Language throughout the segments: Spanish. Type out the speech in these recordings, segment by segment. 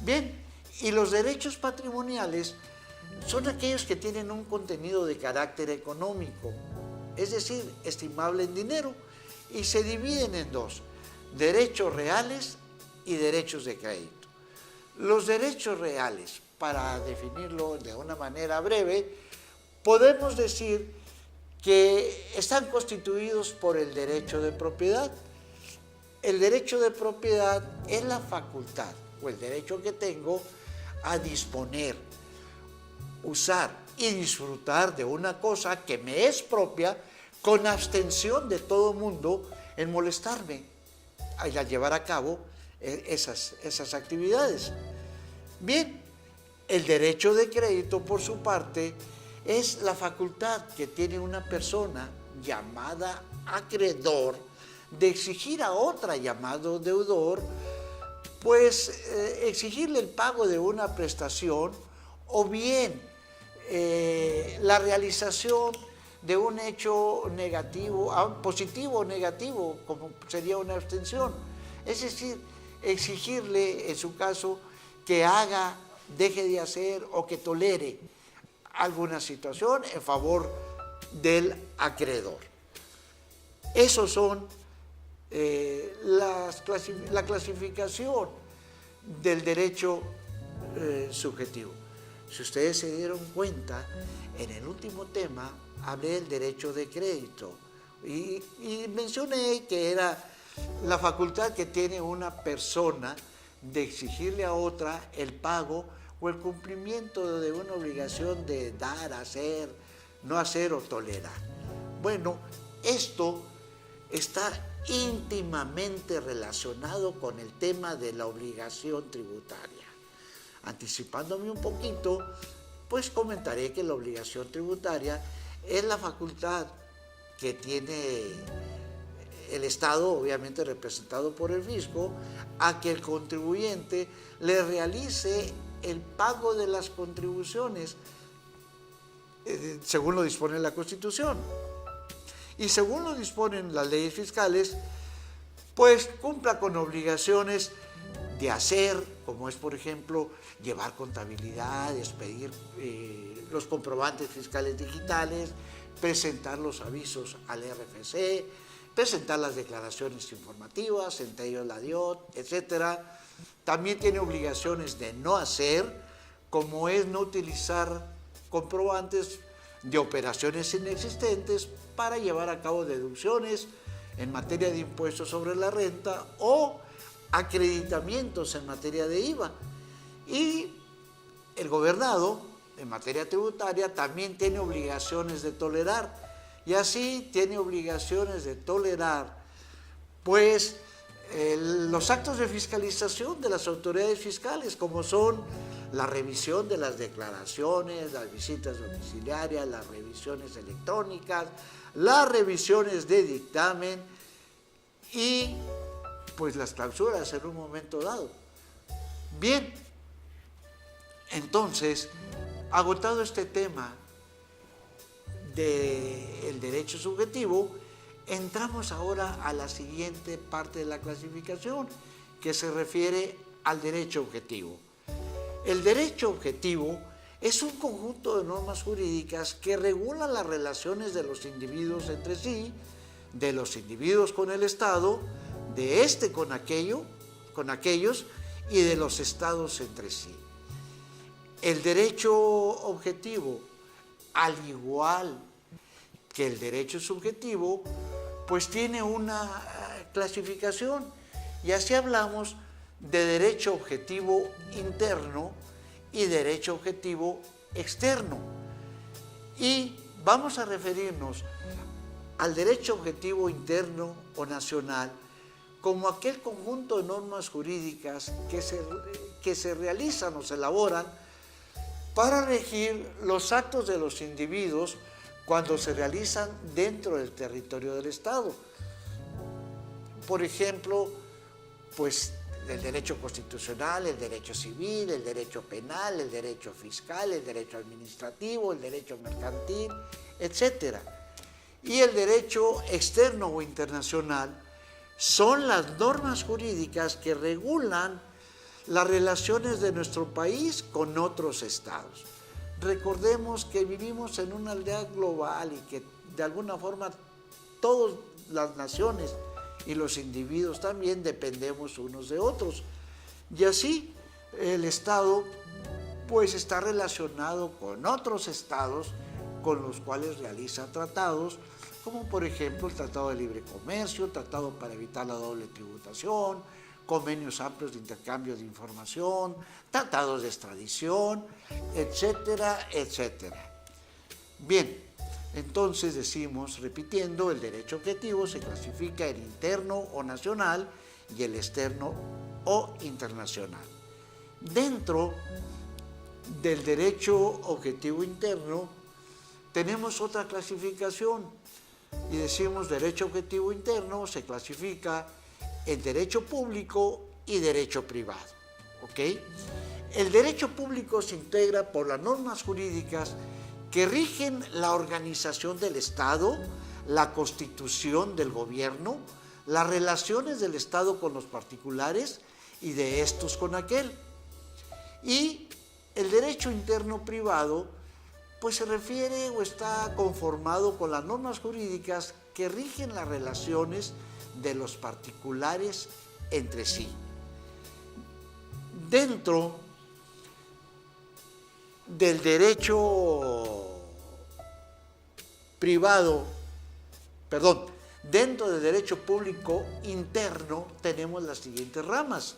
Bien, y los derechos patrimoniales son aquellos que tienen un contenido de carácter económico, es decir, estimable en dinero, y se dividen en dos: derechos reales y derechos de crédito. Los derechos reales, para definirlo de una manera breve, podemos decir que están constituidos por el derecho de propiedad. El derecho de propiedad es la facultad o el derecho que tengo a disponer, usar y disfrutar de una cosa que me es propia, con abstención de todo mundo en molestarme al llevar a cabo esas actividades. Bien, el derecho de crédito, por su parte, es la facultad que tiene una persona llamada acreedor de exigir a otra llamado deudor, pues exigirle el pago de una prestación o bien la realización de un hecho negativo, positivo o negativo, como sería una abstención. Es decir, exigirle, en su caso, que haga, deje de hacer o que tolere alguna situación en favor del acreedor. Esos son la clasificación del derecho subjetivo. Si ustedes se dieron cuenta, en el último tema hablé del derecho de crédito y mencioné que era la facultad que tiene una persona de exigirle a otra el pago o el cumplimiento de una obligación de dar, hacer, no hacer o tolerar. Bueno, esto está íntimamente relacionado con el tema de la obligación tributaria. Anticipándome un poquito, pues comentaré que la obligación tributaria es la facultad que tiene el Estado, obviamente representado por el fisco, a que el contribuyente le realice el pago de las contribuciones según lo dispone la Constitución. Y según lo disponen las leyes fiscales, pues cumpla con obligaciones de hacer, como es, por ejemplo, llevar contabilidad, expedir los comprobantes fiscales digitales, presentar los avisos al RFC, presentar las declaraciones informativas, entre ellos la DIOT, etc. También tiene obligaciones de no hacer, como es no utilizar comprobantes de operaciones inexistentes para llevar a cabo deducciones en materia de impuestos sobre la renta o acreditamientos en materia de IVA. Y el gobernado, en materia tributaria, también tiene obligaciones de tolerar, y así tiene obligaciones de tolerar, pues, los actos de fiscalización de las autoridades fiscales, como son la revisión de las declaraciones, las visitas domiciliarias, las revisiones electrónicas, las revisiones de dictamen y pues las clausuras en un momento dado. Bien, entonces, agotado este tema del derecho subjetivo, entramos ahora a la siguiente parte de la clasificación, que se refiere al derecho objetivo. El derecho objetivo es un conjunto de normas jurídicas que regulan las relaciones de los individuos entre sí, de los individuos con el Estado, de este con aquellos y de los estados entre sí. El derecho objetivo, al igual que el derecho subjetivo, pues tiene una clasificación, y así hablamos de derecho objetivo interno y derecho objetivo externo. Y vamos a referirnos al derecho objetivo interno o nacional como aquel conjunto de normas jurídicas que se realizan o se elaboran para regir los actos de los individuos cuando se realizan dentro del territorio del Estado. Por ejemplo, pues el derecho constitucional, el derecho civil, el derecho penal, el derecho fiscal, el derecho administrativo, el derecho mercantil, etc. Y el derecho externo o internacional son las normas jurídicas que regulan las relaciones de nuestro país con otros estados. Recordemos que vivimos en una aldea global y que de alguna forma todas las naciones y los individuos también dependemos unos de otros. Y así el Estado pues está relacionado con otros estados con los cuales realiza tratados, como por ejemplo el Tratado de Libre Comercio, Tratado para evitar la doble tributación, convenios amplios de intercambio de información, tratados de extradición, etcétera, etcétera. Bien, entonces decimos, repitiendo, el derecho objetivo se clasifica en interno o nacional y el externo o internacional. Dentro del derecho objetivo interno tenemos otra clasificación y decimos derecho objetivo interno se clasifica en derecho público y derecho privado. ¿Ok? El derecho público se integra por las normas jurídicas que rigen la organización del Estado, la constitución del gobierno, las relaciones del Estado con los particulares y de estos con aquel. Y el derecho interno privado pues se refiere o está conformado con las normas jurídicas que rigen las relaciones de los particulares entre sí. Dentro del derecho privado, dentro del derecho público interno tenemos las siguientes ramas: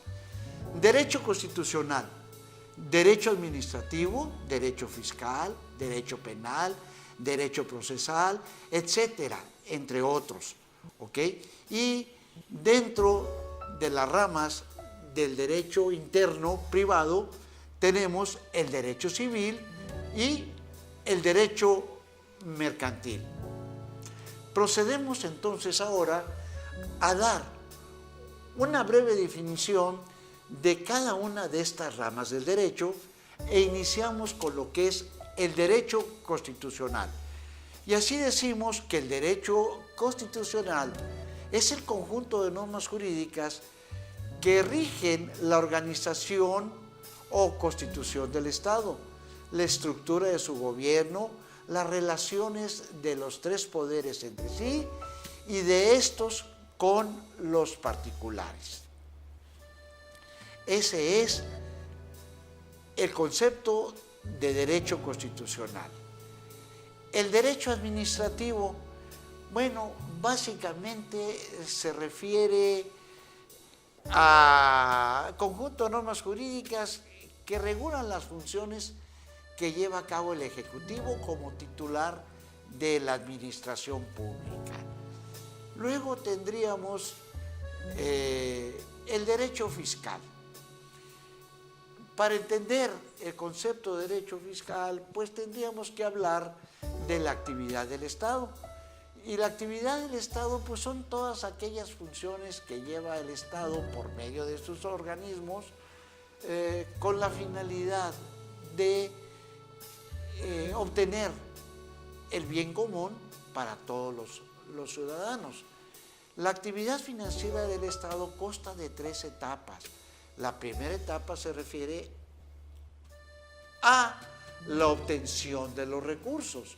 derecho constitucional, derecho administrativo, derecho fiscal, derecho penal, derecho procesal, etcétera, entre otros. ¿Ok? Y dentro de las ramas del derecho interno privado tenemos el derecho civil y el derecho mercantil. Procedemos entonces ahora a dar una breve definición de cada una de estas ramas del derecho e iniciamos con lo que es el derecho constitucional. Y así decimos que el derecho constitucional es el conjunto de normas jurídicas que rigen la organización o constitución del Estado, la estructura de su gobierno, las relaciones de los tres poderes entre sí y de estos con los particulares. Ese es el concepto de derecho constitucional. El derecho administrativo, bueno, básicamente se refiere a conjunto de normas jurídicas que regulan las funciones que lleva a cabo el Ejecutivo como titular de la administración pública. Luego tendríamos el derecho fiscal. Para entender el concepto de derecho fiscal, pues tendríamos que hablar de la actividad del Estado. Y la actividad del Estado, pues son todas aquellas funciones que lleva el Estado por medio de sus organismos con la finalidad de obtener el bien común para todos los ciudadanos. La actividad financiera del Estado consta de 3 etapas. La primera etapa se refiere a la obtención de los recursos.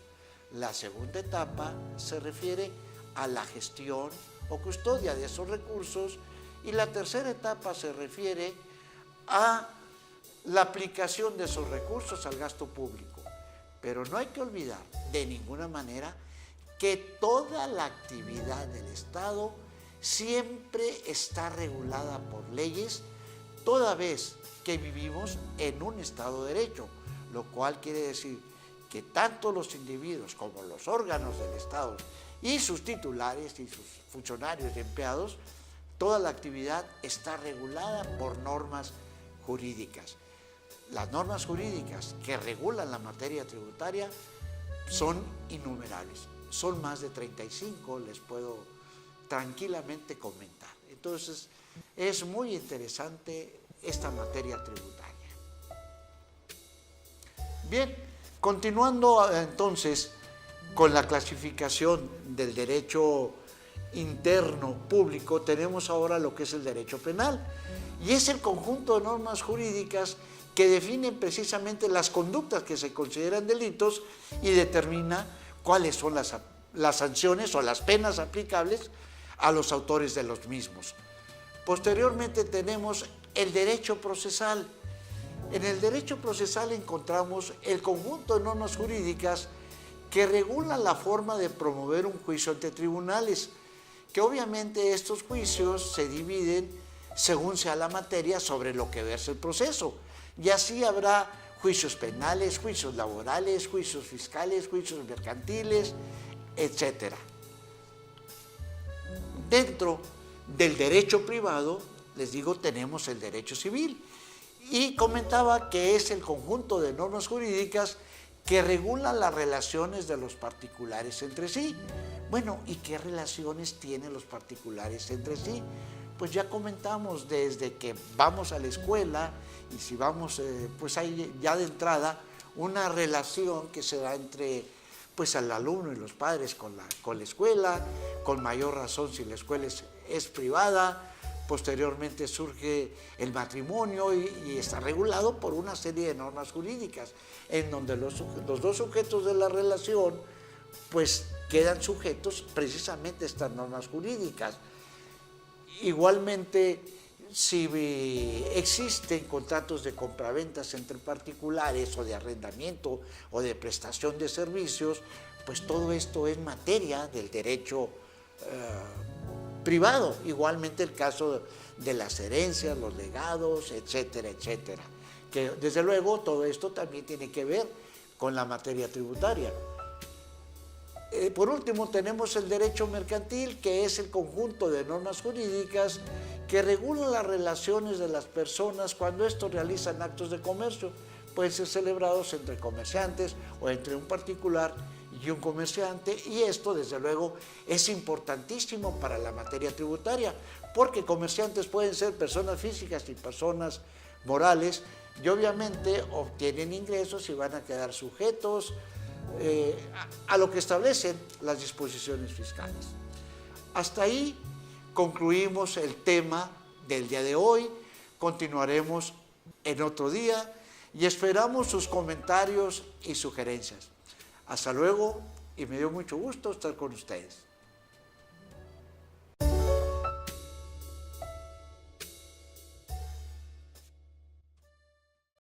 La segunda etapa se refiere a la gestión o custodia de esos recursos y la tercera etapa se refiere a la aplicación de esos recursos al gasto público. Pero no hay que olvidar de ninguna manera que toda la actividad del Estado siempre está regulada por leyes, toda vez que vivimos en un Estado de Derecho, lo cual quiere decir que tanto los individuos como los órganos del Estado y sus titulares y sus funcionarios y empleados, toda la actividad está regulada por normas jurídicas. Las normas jurídicas que regulan la materia tributaria son innumerables, son más de 35, les puedo tranquilamente comentar. Entonces, es muy interesante esta materia tributaria. Bien, continuando entonces con la clasificación del derecho interno público, tenemos ahora lo que es el derecho penal. Y es el conjunto de normas jurídicas que definen precisamente las conductas que se consideran delitos y determina cuáles son las sanciones o las penas aplicables a los autores de los mismos. Posteriormente tenemos el derecho procesal. En el derecho procesal encontramos el conjunto de normas jurídicas que regulan la forma de promover un juicio ante tribunales, que obviamente estos juicios se dividen según sea la materia sobre lo que verse el proceso. Y así habrá juicios penales, juicios laborales, juicios fiscales, juicios mercantiles, etc. Dentro del derecho privado, les digo, tenemos el derecho civil. Y comentaba que es el conjunto de normas jurídicas que regulan las relaciones de los particulares entre sí. Bueno, ¿y qué relaciones tienen los particulares entre sí? Pues ya comentamos desde que vamos a la escuela y si vamos, pues hay ya de entrada una relación que se da entre pues el alumno y los padres con la escuela, con mayor razón si la escuela es privada. Posteriormente surge el matrimonio y está regulado por una serie de normas jurídicas en donde los dos sujetos de la relación pues quedan sujetos precisamente a estas normas jurídicas. Igualmente, si existen contratos de compraventas entre particulares o de arrendamiento o de prestación de servicios, pues todo esto es materia del derecho privado. Igualmente el caso de las herencias, los legados, etcétera, etcétera. Que desde luego todo esto también tiene que ver con la materia tributaria. Por último tenemos el derecho mercantil, que es el conjunto de normas jurídicas que regulan las relaciones de las personas cuando estos realizan actos de comercio. Pueden ser celebrados entre comerciantes o entre un particular y un comerciante, y esto desde luego es importantísimo para la materia tributaria, porque comerciantes pueden ser personas físicas y personas morales, y obviamente obtienen ingresos y van a quedar sujetos a lo que establecen las disposiciones fiscales. Hasta ahí concluimos el tema del día de hoy. Continuaremos en otro día y esperamos sus comentarios y sugerencias. Hasta luego y me dio mucho gusto estar con ustedes.